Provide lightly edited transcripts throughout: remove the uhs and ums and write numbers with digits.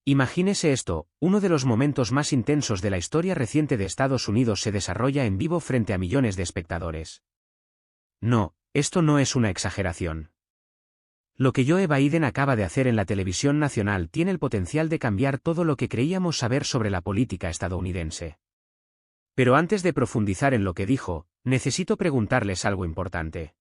Imagínese esto, uno de los momentos más intensos de la historia reciente de Estados Unidos se desarrolla en vivo frente a millones de espectadores. No, esto no es una exageración. Lo que Joe Biden acaba de hacer en la televisión nacional tiene el potencial de cambiar todo lo que creíamos saber sobre la política estadounidense. Pero antes de profundizar en lo que dijo, necesito preguntarles algo importante.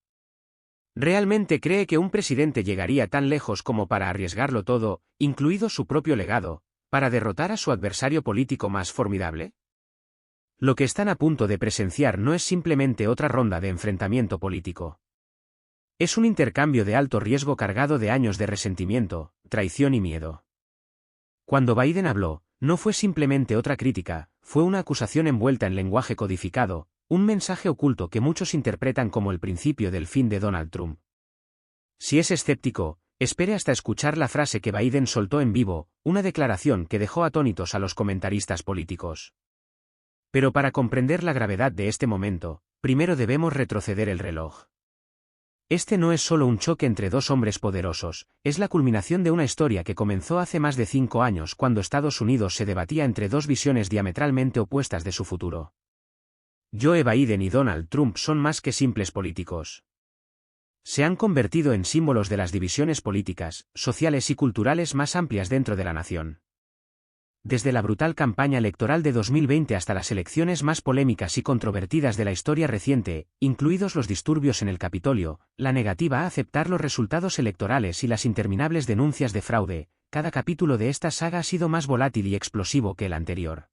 ¿Realmente cree que un presidente llegaría tan lejos como para arriesgarlo todo, incluido su propio legado, para derrotar a su adversario político más formidable? Lo que están a punto de presenciar no es simplemente otra ronda de enfrentamiento político. Es un intercambio de alto riesgo cargado de años de resentimiento, traición y miedo. Cuando Biden habló, no fue simplemente otra crítica, fue una acusación envuelta en lenguaje codificado, un mensaje oculto que muchos interpretan como el principio del fin de Donald Trump. Si es escéptico, espere hasta escuchar la frase que Biden soltó en vivo, una declaración que dejó atónitos a los comentaristas políticos. Pero para comprender la gravedad de este momento, primero debemos retroceder el reloj. Este no es solo un choque entre dos hombres poderosos, es la culminación de una historia que comenzó hace más de 5 años cuando Estados Unidos se debatía entre dos visiones diametralmente opuestas de su futuro. Joe Biden y Donald Trump son más que simples políticos. Se han convertido en símbolos de las divisiones políticas, sociales y culturales más amplias dentro de la nación. Desde la brutal campaña electoral de 2020 hasta las elecciones más polémicas y controvertidas de la historia reciente, incluidos los disturbios en el Capitolio, la negativa a aceptar los resultados electorales y las interminables denuncias de fraude, cada capítulo de esta saga ha sido más volátil y explosivo que el anterior.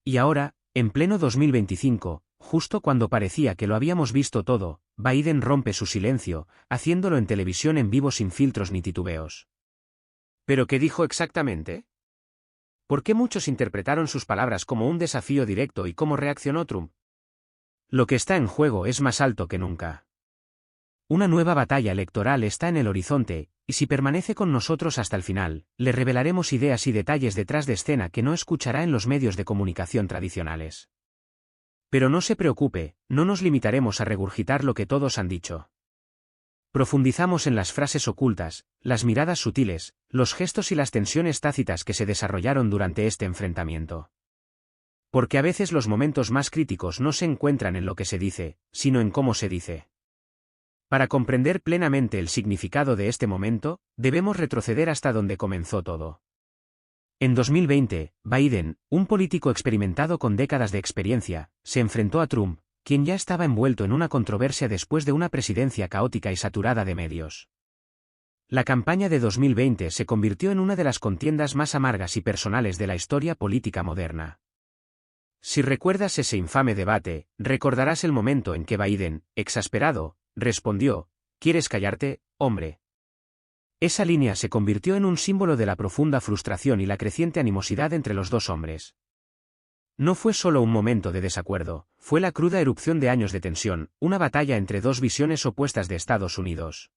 Y ahora, en pleno 2025, justo cuando parecía que lo habíamos visto todo, Biden rompe su silencio, haciéndolo en televisión en vivo sin filtros ni titubeos. ¿Pero qué dijo exactamente? ¿Por qué muchos interpretaron sus palabras como un desafío directo y cómo reaccionó Trump? Lo que está en juego es más alto que nunca. Una nueva batalla electoral está en el horizonte, y si permanece con nosotros hasta el final, le revelaremos ideas y detalles detrás de escena que no escuchará en los medios de comunicación tradicionales. Pero no se preocupe, no nos limitaremos a regurgitar lo que todos han dicho. Profundizamos en las frases ocultas, las miradas sutiles, los gestos y las tensiones tácitas que se desarrollaron durante este enfrentamiento. Porque a veces los momentos más críticos no se encuentran en lo que se dice, sino en cómo se dice. Para comprender plenamente el significado de este momento, debemos retroceder hasta donde comenzó todo. En 2020, Biden, un político experimentado con décadas de experiencia, se enfrentó a Trump, quien ya estaba envuelto en una controversia después de una presidencia caótica y saturada de medios. La campaña de 2020 se convirtió en una de las contiendas más amargas y personales de la historia política moderna. Si recuerdas ese infame debate, recordarás el momento en que Biden, exasperado, respondió: ¿quieres callarte, hombre? Esa línea se convirtió en un símbolo de la profunda frustración y la creciente animosidad entre los dos hombres. No fue solo un momento de desacuerdo, fue la cruda erupción de años de tensión, una batalla entre dos visiones opuestas de Estados Unidos.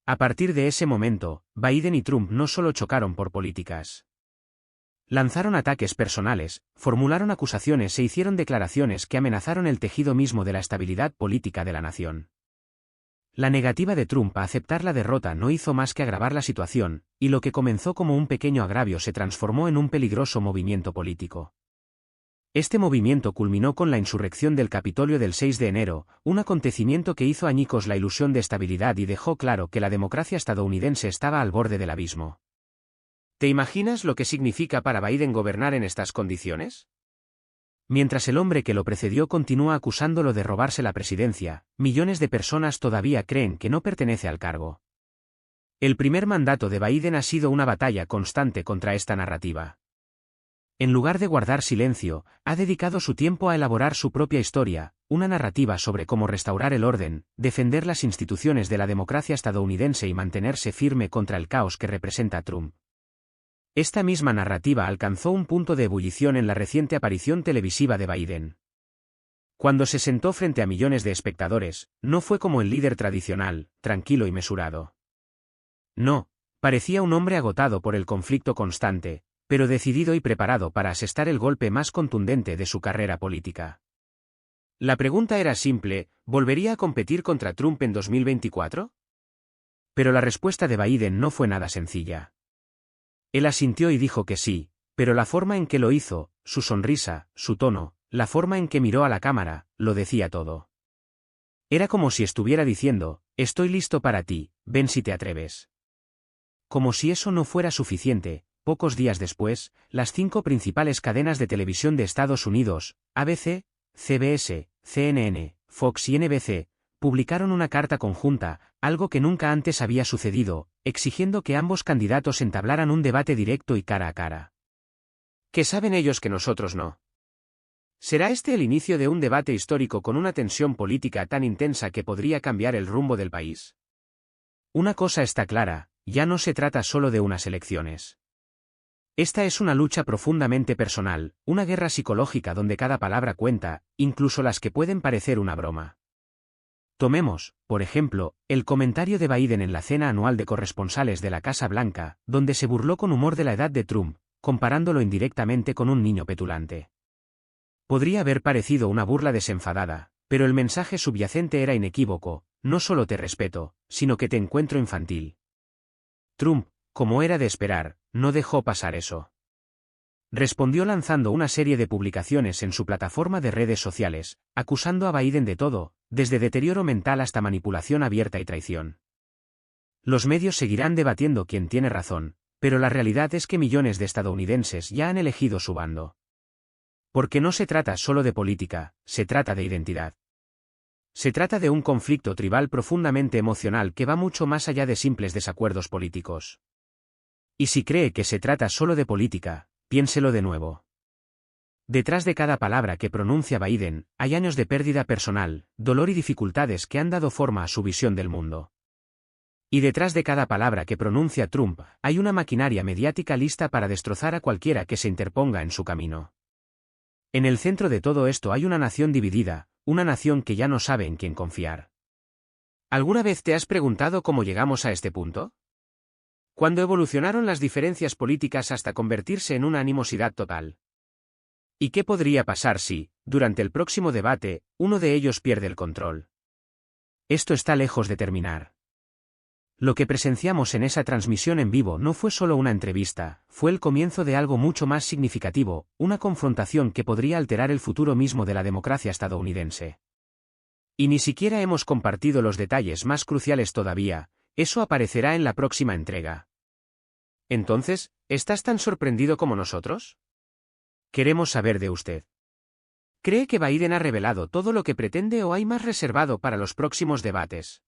A partir de ese momento, Biden y Trump no solo chocaron por políticas. Lanzaron ataques personales, formularon acusaciones e hicieron declaraciones que amenazaron el tejido mismo de la estabilidad política de la nación. La negativa de Trump a aceptar la derrota no hizo más que agravar la situación, y lo que comenzó como un pequeño agravio se transformó en un peligroso movimiento político. Este movimiento culminó con la insurrección del Capitolio del 6 de enero, un acontecimiento que hizo añicos la ilusión de estabilidad y dejó claro que la democracia estadounidense estaba al borde del abismo. ¿Te imaginas lo que significa para Biden gobernar en estas condiciones? Mientras el hombre que lo precedió continúa acusándolo de robarse la presidencia, millones de personas todavía creen que no pertenece al cargo. El primer mandato de Biden ha sido una batalla constante contra esta narrativa. En lugar de guardar silencio, ha dedicado su tiempo a elaborar su propia historia, una narrativa sobre cómo restaurar el orden, defender las instituciones de la democracia estadounidense y mantenerse firme contra el caos que representa Trump. Esta misma narrativa alcanzó un punto de ebullición en la reciente aparición televisiva de Biden. Cuando se sentó frente a millones de espectadores, no fue como el líder tradicional, tranquilo y mesurado. No, parecía un hombre agotado por el conflicto constante, pero decidido y preparado para asestar el golpe más contundente de su carrera política. La pregunta era simple: ¿volvería a competir contra Trump en 2024? Pero la respuesta de Biden no fue nada sencilla. Él asintió y dijo que sí, pero la forma en que lo hizo, su sonrisa, su tono, la forma en que miró a la cámara, lo decía todo. Era como si estuviera diciendo, estoy listo para ti, ven si te atreves. Como si eso no fuera suficiente, pocos días después, las 5 principales cadenas de televisión de Estados Unidos, ABC, CBS, CNN, Fox y NBC, publicaron una carta conjunta, algo que nunca antes había sucedido, exigiendo que ambos candidatos entablaran un debate directo y cara a cara. ¿Qué saben ellos que nosotros no? ¿Será este el inicio de un debate histórico con una tensión política tan intensa que podría cambiar el rumbo del país? Una cosa está clara, ya no se trata solo de unas elecciones. Esta es una lucha profundamente personal, una guerra psicológica donde cada palabra cuenta, incluso las que pueden parecer una broma. Tomemos, por ejemplo, el comentario de Biden en la cena anual de corresponsales de la Casa Blanca, donde se burló con humor de la edad de Trump, comparándolo indirectamente con un niño petulante. Podría haber parecido una burla desenfadada, pero el mensaje subyacente era inequívoco, no solo te respeto, sino que te encuentro infantil. Trump, como era de esperar, no dejó pasar eso. Respondió lanzando una serie de publicaciones en su plataforma de redes sociales, acusando a Biden de todo, desde deterioro mental hasta manipulación abierta y traición. Los medios seguirán debatiendo quién tiene razón, pero la realidad es que millones de estadounidenses ya han elegido su bando. Porque no se trata solo de política, se trata de identidad. Se trata de un conflicto tribal profundamente emocional que va mucho más allá de simples desacuerdos políticos. Y si cree que se trata solo de política, piénselo de nuevo. Detrás de cada palabra que pronuncia Biden, hay años de pérdida personal, dolor y dificultades que han dado forma a su visión del mundo. Y detrás de cada palabra que pronuncia Trump, hay una maquinaria mediática lista para destrozar a cualquiera que se interponga en su camino. En el centro de todo esto hay una nación dividida, una nación que ya no sabe en quién confiar. ¿Alguna vez te has preguntado cómo llegamos a este punto? ¿Cuándo evolucionaron las diferencias políticas hasta convertirse en una animosidad total? ¿Y qué podría pasar si, durante el próximo debate, uno de ellos pierde el control? Esto está lejos de terminar. Lo que presenciamos en esa transmisión en vivo no fue solo una entrevista, fue el comienzo de algo mucho más significativo, una confrontación que podría alterar el futuro mismo de la democracia estadounidense. Y ni siquiera hemos compartido los detalles más cruciales todavía, eso aparecerá en la próxima entrega. Entonces, ¿estás tan sorprendido como nosotros? Queremos saber de usted. ¿Cree que Biden ha revelado todo lo que pretende o hay más reservado para los próximos debates?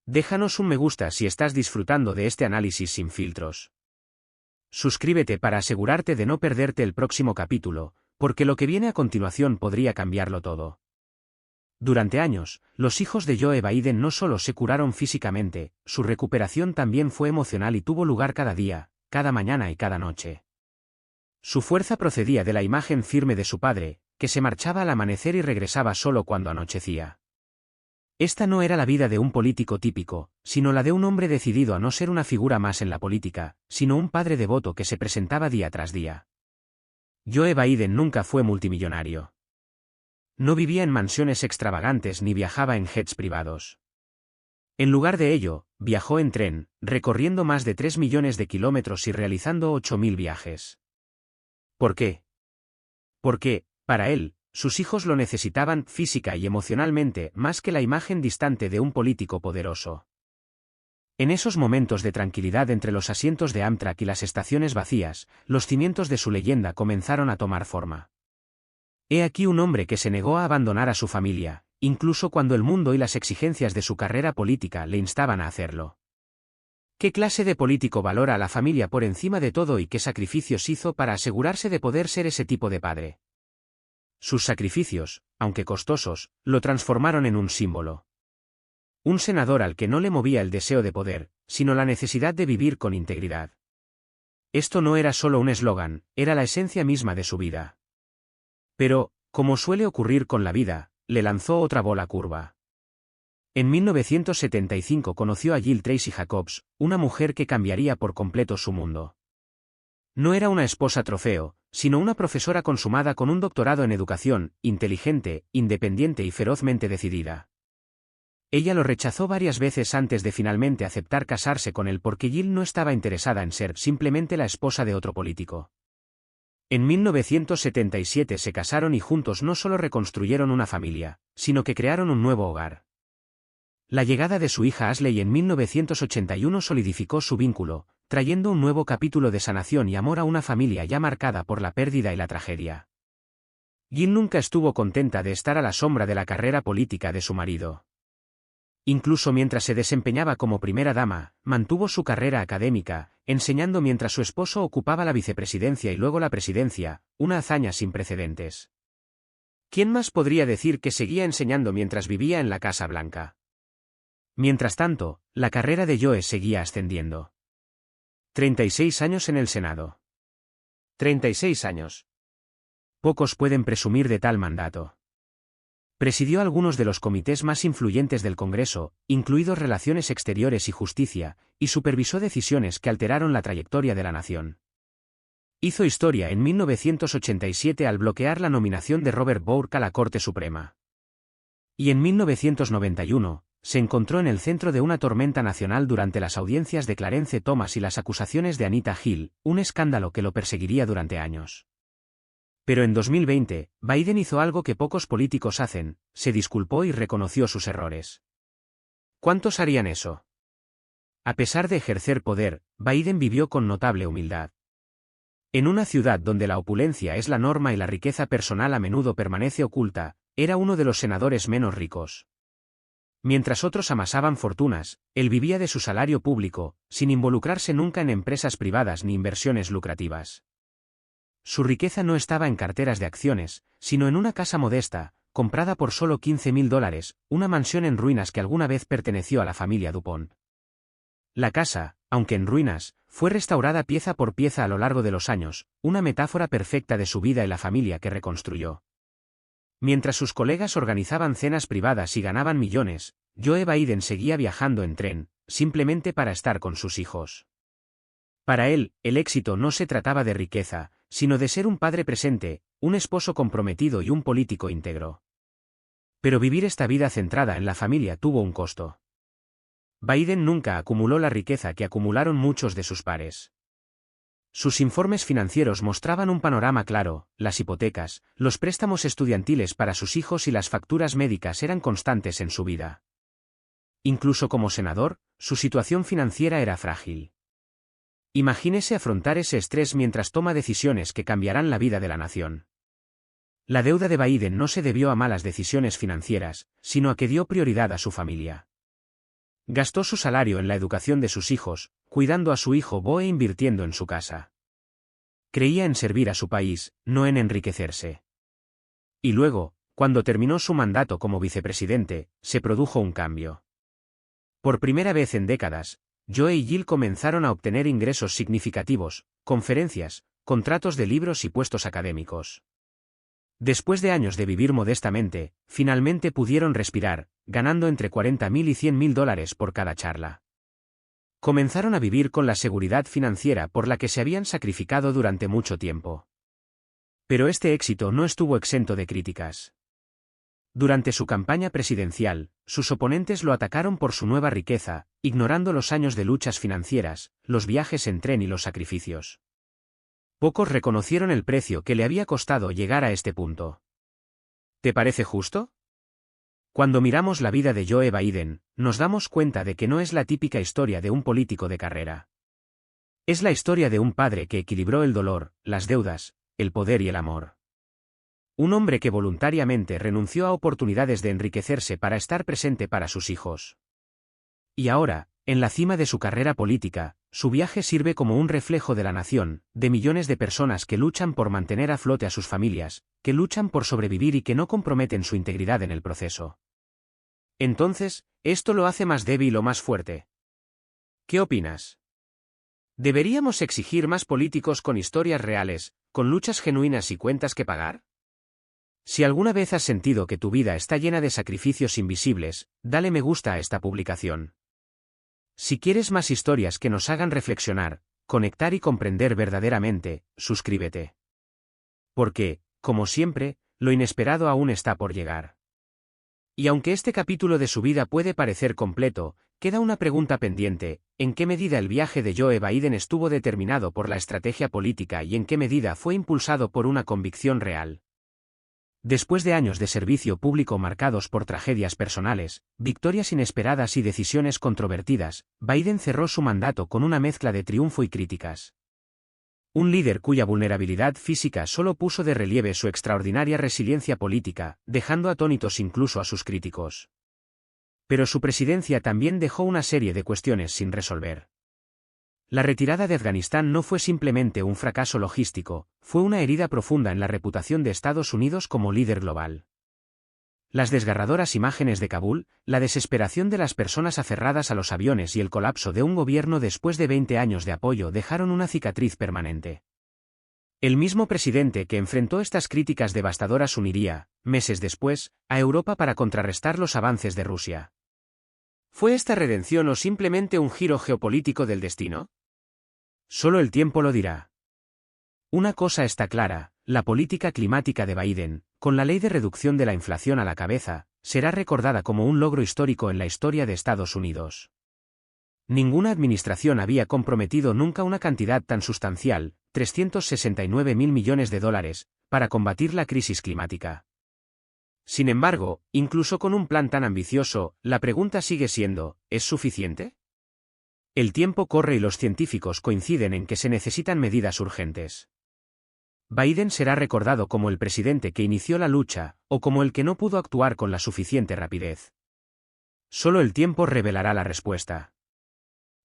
Déjanos un me gusta si estás disfrutando de este análisis sin filtros. Suscríbete para asegurarte de no perderte el próximo capítulo, porque lo que viene a continuación podría cambiarlo todo. Durante años, los hijos de Joe Biden no solo se curaron físicamente, su recuperación también fue emocional y tuvo lugar cada día, cada mañana y cada noche. Su fuerza procedía de la imagen firme de su padre, que se marchaba al amanecer y regresaba solo cuando anochecía. Esta no era la vida de un político típico, sino la de un hombre decidido a no ser una figura más en la política, sino un padre devoto que se presentaba día tras día. Joe Biden nunca fue multimillonario. No vivía en mansiones extravagantes ni viajaba en jets privados. En lugar de ello, viajó en tren, recorriendo más de 3 millones de kilómetros y realizando 8.000 viajes. ¿Por qué? Porque, para él, sus hijos lo necesitaban física y emocionalmente más que la imagen distante de un político poderoso. En esos momentos de tranquilidad entre los asientos de Amtrak y las estaciones vacías, los cimientos de su leyenda comenzaron a tomar forma. He aquí un hombre que se negó a abandonar a su familia, incluso cuando el mundo y las exigencias de su carrera política le instaban a hacerlo. ¿Qué clase de político valora a la familia por encima de todo y qué sacrificios hizo para asegurarse de poder ser ese tipo de padre? Sus sacrificios, aunque costosos, lo transformaron en un símbolo. Un senador al que no le movía el deseo de poder, sino la necesidad de vivir con integridad. Esto no era solo un eslogan, era la esencia misma de su vida. Pero, como suele ocurrir con la vida, le lanzó otra bola curva. En 1975 conoció a Jill Tracy Jacobs, una mujer que cambiaría por completo su mundo. No era una esposa trofeo, sino una profesora consumada con un doctorado en educación, inteligente, independiente y ferozmente decidida. Ella lo rechazó varias veces antes de finalmente aceptar casarse con él porque Jill no estaba interesada en ser simplemente la esposa de otro político. En 1977 se casaron y juntos no solo reconstruyeron una familia, sino que crearon un nuevo hogar. La llegada de su hija Ashley en 1981 solidificó su vínculo, trayendo un nuevo capítulo de sanación y amor a una familia ya marcada por la pérdida y la tragedia. Jill nunca estuvo contenta de estar a la sombra de la carrera política de su marido. Incluso mientras se desempeñaba como primera dama, mantuvo su carrera académica, enseñando mientras su esposo ocupaba la vicepresidencia y luego la presidencia, una hazaña sin precedentes. ¿Quién más podría decir que seguía enseñando mientras vivía en la Casa Blanca? Mientras tanto, la carrera de Joe seguía ascendiendo. 36 años en el Senado. 36 años. Pocos pueden presumir de tal mandato. Presidió algunos de los comités más influyentes del Congreso, incluidos Relaciones Exteriores y Justicia, y supervisó decisiones que alteraron la trayectoria de la nación. Hizo historia en 1987 al bloquear la nominación de Robert Bork a la Corte Suprema. Y en 1991, se encontró en el centro de una tormenta nacional durante las audiencias de Clarence Thomas y las acusaciones de Anita Hill, un escándalo que lo perseguiría durante años. Pero en 2020, Biden hizo algo que pocos políticos hacen, se disculpó y reconoció sus errores. ¿Cuántos harían eso? A pesar de ejercer poder, Biden vivió con notable humildad. En una ciudad donde la opulencia es la norma y la riqueza personal a menudo permanece oculta, era uno de los senadores menos ricos. Mientras otros amasaban fortunas, él vivía de su salario público, sin involucrarse nunca en empresas privadas ni inversiones lucrativas. Su riqueza no estaba en carteras de acciones, sino en una casa modesta, comprada por solo $15,000, una mansión en ruinas que alguna vez perteneció a la familia Dupont. La casa, aunque en ruinas, fue restaurada pieza por pieza a lo largo de los años, una metáfora perfecta de su vida y la familia que reconstruyó. Mientras sus colegas organizaban cenas privadas y ganaban millones, Joe Biden seguía viajando en tren, simplemente para estar con sus hijos. Para él, el éxito no se trataba de riqueza, sino de ser un padre presente, un esposo comprometido y un político íntegro. Pero vivir esta vida centrada en la familia tuvo un costo. Biden nunca acumuló la riqueza que acumularon muchos de sus pares. Sus informes financieros mostraban un panorama claro: las hipotecas, los préstamos estudiantiles para sus hijos y las facturas médicas eran constantes en su vida. Incluso como senador, su situación financiera era frágil. Imagínese afrontar ese estrés mientras toma decisiones que cambiarán la vida de la nación. La deuda de Biden no se debió a malas decisiones financieras, sino a que dio prioridad a su familia. Gastó su salario en la educación de sus hijos, cuidando a su hijo Bo e invirtiendo en su casa. Creía en servir a su país, no en enriquecerse. Y luego, cuando terminó su mandato como vicepresidente, se produjo un cambio. Por primera vez en décadas, Joe y Jill comenzaron a obtener ingresos significativos, conferencias, contratos de libros y puestos académicos. Después de años de vivir modestamente, finalmente pudieron respirar, ganando entre $40,000 y $100,000 por cada charla. Comenzaron a vivir con la seguridad financiera por la que se habían sacrificado durante mucho tiempo. Pero este éxito no estuvo exento de críticas. Durante su campaña presidencial, sus oponentes lo atacaron por su nueva riqueza, ignorando los años de luchas financieras, los viajes en tren y los sacrificios. Pocos reconocieron el precio que le había costado llegar a este punto. ¿Te parece justo? Cuando miramos la vida de Joe Biden, nos damos cuenta de que no es la típica historia de un político de carrera. Es la historia de un padre que equilibró el dolor, las deudas, el poder y el amor. Un hombre que voluntariamente renunció a oportunidades de enriquecerse para estar presente para sus hijos. Y ahora, en la cima de su carrera política, su viaje sirve como un reflejo de la nación, de millones de personas que luchan por mantener a flote a sus familias, que luchan por sobrevivir y que no comprometen su integridad en el proceso. Entonces, ¿esto lo hace más débil o más fuerte? ¿Qué opinas? ¿Deberíamos exigir más políticos con historias reales, con luchas genuinas y cuentas que pagar? Si alguna vez has sentido que tu vida está llena de sacrificios invisibles, dale me gusta a esta publicación. Si quieres más historias que nos hagan reflexionar, conectar y comprender verdaderamente, suscríbete. Porque, como siempre, lo inesperado aún está por llegar. Y aunque este capítulo de su vida puede parecer completo, queda una pregunta pendiente: ¿en qué medida el viaje de Joe Biden estuvo determinado por la estrategia política y en qué medida fue impulsado por una convicción real? Después de años de servicio público marcados por tragedias personales, victorias inesperadas y decisiones controvertidas, Biden cerró su mandato con una mezcla de triunfo y críticas. Un líder cuya vulnerabilidad física solo puso de relieve su extraordinaria resiliencia política, dejando atónitos incluso a sus críticos. Pero su presidencia también dejó una serie de cuestiones sin resolver. La retirada de Afganistán no fue simplemente un fracaso logístico, fue una herida profunda en la reputación de Estados Unidos como líder global. Las desgarradoras imágenes de Kabul, la desesperación de las personas aferradas a los aviones y el colapso de un gobierno después de 20 años de apoyo dejaron una cicatriz permanente. El mismo presidente que enfrentó estas críticas devastadoras uniría, meses después, a Europa para contrarrestar los avances de Rusia. ¿Fue esta redención o simplemente un giro geopolítico del destino? Solo el tiempo lo dirá. Una cosa está clara: la política climática de Biden, con la ley de reducción de la inflación a la cabeza, será recordada como un logro histórico en la historia de Estados Unidos. Ninguna administración había comprometido nunca una cantidad tan sustancial, 369.000 millones de dólares, para combatir la crisis climática. Sin embargo, incluso con un plan tan ambicioso, la pregunta sigue siendo: ¿es suficiente? El tiempo corre y los científicos coinciden en que se necesitan medidas urgentes. Biden será recordado como el presidente que inició la lucha, o como el que no pudo actuar con la suficiente rapidez. Solo el tiempo revelará la respuesta.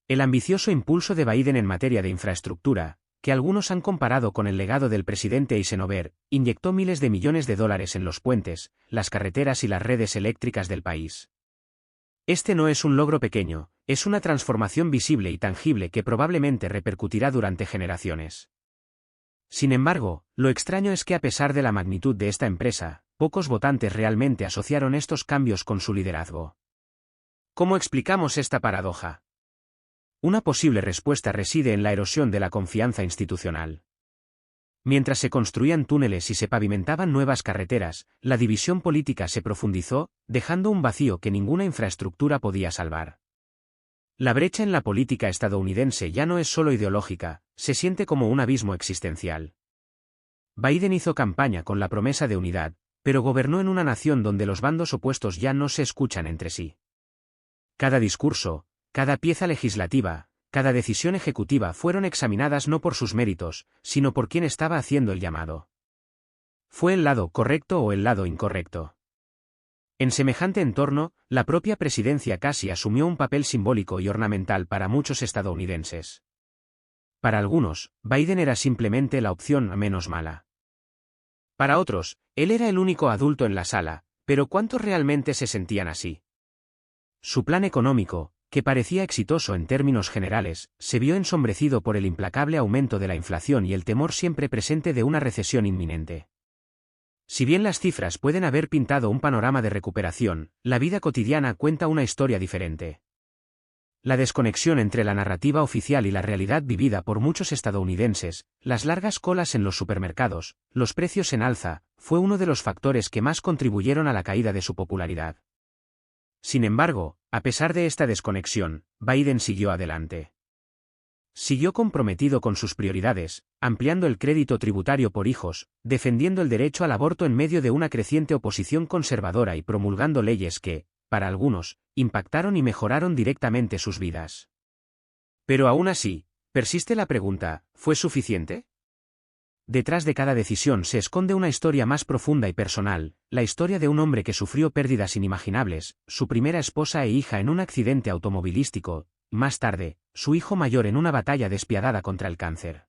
El ambicioso impulso de Biden en materia de infraestructura, que algunos han comparado con el legado del presidente Eisenhower, inyectó miles de millones de dólares en los puentes, las carreteras y las redes eléctricas del país. Este no es un logro pequeño, es una transformación visible y tangible que probablemente repercutirá durante generaciones. Sin embargo, lo extraño es que a pesar de la magnitud de esta empresa, pocos votantes realmente asociaron estos cambios con su liderazgo. ¿Cómo explicamos esta paradoja? Una posible respuesta reside en la erosión de la confianza institucional. Mientras se construían túneles y se pavimentaban nuevas carreteras, la división política se profundizó, dejando un vacío que ninguna infraestructura podía salvar. La brecha en la política estadounidense ya no es solo ideológica, se siente como un abismo existencial. Biden hizo campaña con la promesa de unidad, pero gobernó en una nación donde los bandos opuestos ya no se escuchan entre sí. Cada discurso, cada pieza legislativa, cada decisión ejecutiva fueron examinadas no por sus méritos, sino por quién estaba haciendo el llamado. ¿Fue el lado correcto o el lado incorrecto? En semejante entorno, la propia presidencia casi asumió un papel simbólico y ornamental para muchos estadounidenses. Para algunos, Biden era simplemente la opción menos mala. Para otros, él era el único adulto en la sala, pero ¿cuántos realmente se sentían así? Su plan económico, que parecía exitoso en términos generales, se vio ensombrecido por el implacable aumento de la inflación y el temor siempre presente de una recesión inminente. Si bien las cifras pueden haber pintado un panorama de recuperación, la vida cotidiana cuenta una historia diferente. La desconexión entre la narrativa oficial y la realidad vivida por muchos estadounidenses, las largas colas en los supermercados, los precios en alza, fue uno de los factores que más contribuyeron a la caída de su popularidad. Sin embargo, a pesar de esta desconexión, Biden siguió adelante. Siguió comprometido con sus prioridades, ampliando el crédito tributario por hijos, defendiendo el derecho al aborto en medio de una creciente oposición conservadora y promulgando leyes que, para algunos, impactaron y mejoraron directamente sus vidas. Pero aún así, persiste la pregunta: ¿fue suficiente? Detrás de cada decisión se esconde una historia más profunda y personal, la historia de un hombre que sufrió pérdidas inimaginables, su primera esposa e hija en un accidente automovilístico, y más tarde, su hijo mayor en una batalla despiadada contra el cáncer.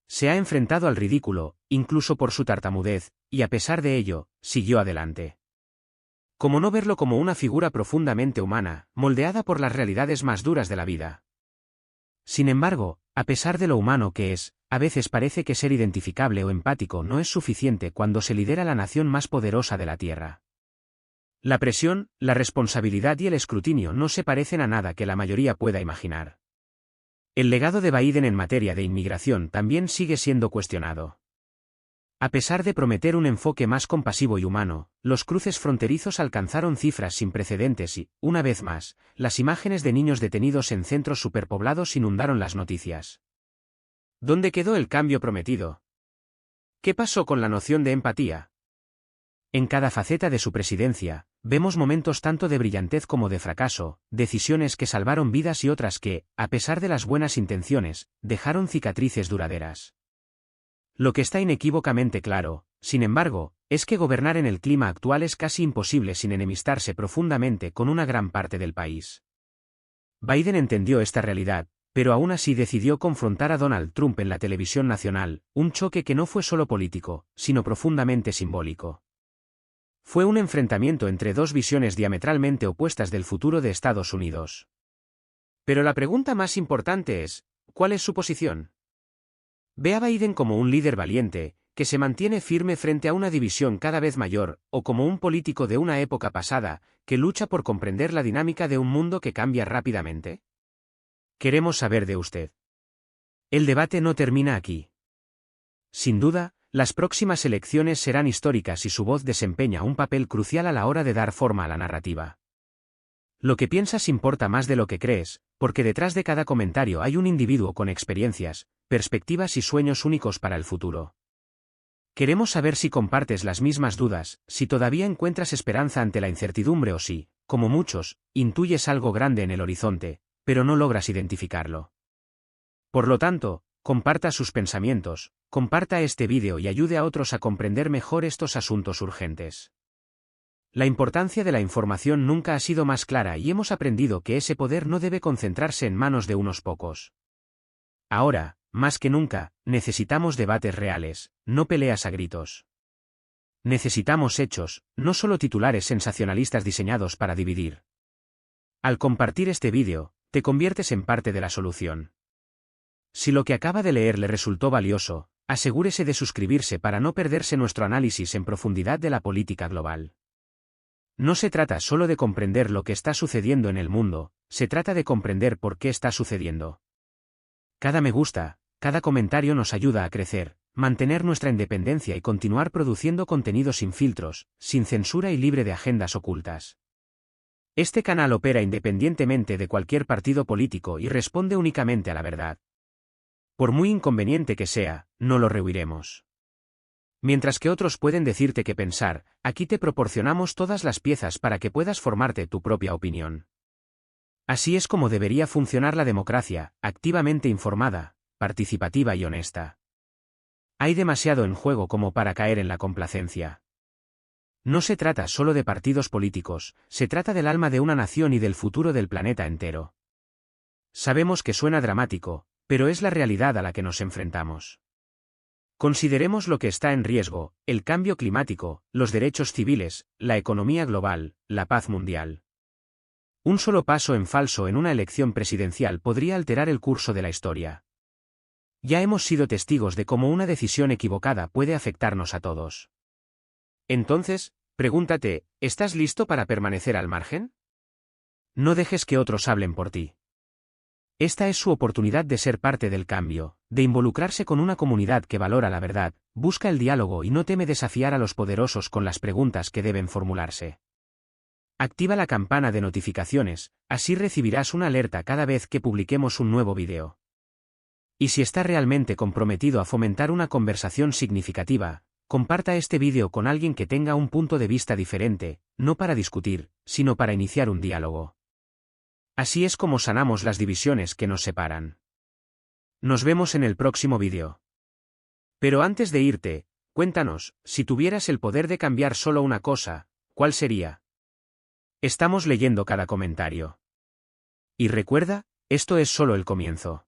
Se ha enfrentado al ridículo, incluso por su tartamudez, y a pesar de ello, siguió adelante. ¿Cómo no verlo como una figura profundamente humana, moldeada por las realidades más duras de la vida? Sin embargo, a pesar de lo humano que es, a veces parece que ser identificable o empático no es suficiente cuando se lidera la nación más poderosa de la Tierra. La presión, la responsabilidad y el escrutinio no se parecen a nada que la mayoría pueda imaginar. El legado de Biden en materia de inmigración también sigue siendo cuestionado. A pesar de prometer un enfoque más compasivo y humano, los cruces fronterizos alcanzaron cifras sin precedentes y, una vez más, las imágenes de niños detenidos en centros superpoblados inundaron las noticias. ¿Dónde quedó el cambio prometido? ¿Qué pasó con la noción de empatía? En cada faceta de su presidencia, vemos momentos tanto de brillantez como de fracaso, decisiones que salvaron vidas y otras que, a pesar de las buenas intenciones, dejaron cicatrices duraderas. Lo que está inequívocamente claro, sin embargo, es que gobernar en el clima actual es casi imposible sin enemistarse profundamente con una gran parte del país. Biden entendió esta realidad, pero aún así decidió confrontar a Donald Trump en la televisión nacional, un choque que no fue solo político, sino profundamente simbólico. Fue un enfrentamiento entre dos visiones diametralmente opuestas del futuro de Estados Unidos. Pero la pregunta más importante es, ¿cuál es su posición? Ve a Biden como un líder valiente, que se mantiene firme frente a una división cada vez mayor, o como un político de una época pasada, que lucha por comprender la dinámica de un mundo que cambia rápidamente? Queremos saber de usted. El debate no termina aquí. Sin duda, las próximas elecciones serán históricas y su voz desempeña un papel crucial a la hora de dar forma a la narrativa. Lo que piensas importa más de lo que crees, porque detrás de cada comentario hay un individuo con experiencias, perspectivas y sueños únicos para el futuro. Queremos saber si compartes las mismas dudas, si todavía encuentras esperanza ante la incertidumbre o si, como muchos, intuyes algo grande en el horizonte, pero no logras identificarlo. Por lo tanto, comparta sus pensamientos, comparta este vídeo y ayude a otros a comprender mejor estos asuntos urgentes. La importancia de la información nunca ha sido más clara y hemos aprendido que ese poder no debe concentrarse en manos de unos pocos. Ahora, más que nunca, necesitamos debates reales, no peleas a gritos. Necesitamos hechos, no solo titulares sensacionalistas diseñados para dividir. Al compartir este vídeo, te conviertes en parte de la solución. Si lo que acaba de leer le resultó valioso, asegúrese de suscribirse para no perderse nuestro análisis en profundidad de la política global. No se trata solo de comprender lo que está sucediendo en el mundo, se trata de comprender por qué está sucediendo. Cada me gusta, cada comentario nos ayuda a crecer, mantener nuestra independencia y continuar produciendo contenido sin filtros, sin censura y libre de agendas ocultas. Este canal opera independientemente de cualquier partido político y responde únicamente a la verdad. Por muy inconveniente que sea, no lo rehuiremos. Mientras que otros pueden decirte qué pensar, aquí te proporcionamos todas las piezas para que puedas formarte tu propia opinión. Así es como debería funcionar la democracia, activamente informada, participativa y honesta. Hay demasiado en juego como para caer en la complacencia. No se trata solo de partidos políticos, se trata del alma de una nación y del futuro del planeta entero. Sabemos que suena dramático, pero es la realidad a la que nos enfrentamos. Consideremos lo que está en riesgo: el cambio climático, los derechos civiles, la economía global, la paz mundial. Un solo paso en falso en una elección presidencial podría alterar el curso de la historia. Ya hemos sido testigos de cómo una decisión equivocada puede afectarnos a todos. Entonces, pregúntate, ¿estás listo para permanecer al margen? No dejes que otros hablen por ti. Esta es su oportunidad de ser parte del cambio, de involucrarse con una comunidad que valora la verdad, busca el diálogo y no teme desafiar a los poderosos con las preguntas que deben formularse. Activa la campana de notificaciones, así recibirás una alerta cada vez que publiquemos un nuevo video. Y si está realmente comprometido a fomentar una conversación significativa, comparta este vídeo con alguien que tenga un punto de vista diferente, no para discutir, sino para iniciar un diálogo. Así es como sanamos las divisiones que nos separan. Nos vemos en el próximo vídeo. Pero antes de irte, cuéntanos, si tuvieras el poder de cambiar solo una cosa, ¿cuál sería? Estamos leyendo cada comentario. Y recuerda, esto es solo el comienzo.